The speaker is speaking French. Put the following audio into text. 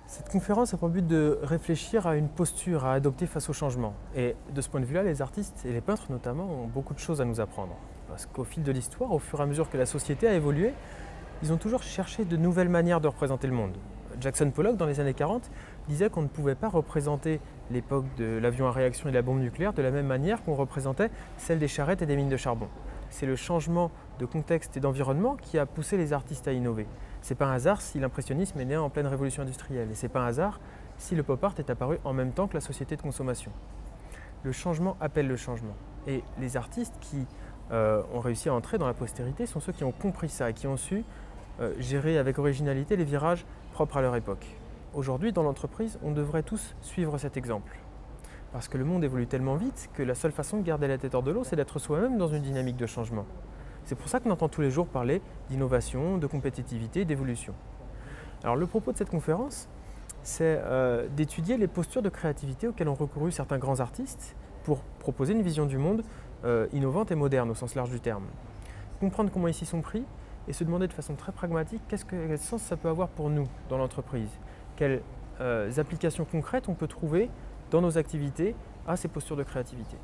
Cette conférence a pour but de réfléchir à une posture à adopter face au changement. Et de ce point de vue-là, les artistes et les peintres notamment ont beaucoup de choses à nous apprendre. Parce qu'au fil de l'histoire, au fur et à mesure que la société a évolué, ils ont toujours cherché de nouvelles manières de représenter le monde. Jackson Pollock, dans les années 40, disait qu'on ne pouvait pas représenter l'époque de l'avion à réaction et de la bombe nucléaire de la même manière qu'on représentait celle des charrettes et des mines de charbon. C'est le changement de contexte et d'environnement qui a poussé les artistes à innover. C'est pas un hasard si l'impressionnisme est né en pleine révolution industrielle, et c'est pas un hasard si le pop art est apparu en même temps que la société de consommation. Le changement appelle le changement. Et les artistes qui ont réussi à entrer dans la postérité sont ceux qui ont compris ça et qui ont su gérer avec originalité les virages propres à leur époque. Aujourd'hui, dans l'entreprise, on devrait tous suivre cet exemple. Parce que le monde évolue tellement vite que la seule façon de garder la tête hors de l'eau, c'est d'être soi-même dans une dynamique de changement. C'est pour ça qu'on entend tous les jours parler d'innovation, de compétitivité, d'évolution. Alors le propos de cette conférence, c'est d'étudier les postures de créativité auxquelles ont recouru certains grands artistes pour proposer une vision du monde innovante et moderne au sens large du terme. Comprendre comment ils s'y sont pris et se demander de façon très pragmatique quel sens ça peut avoir pour nous dans l'entreprise. Quelles applications concrètes on peut trouver dans nos activités à ces postures de créativité.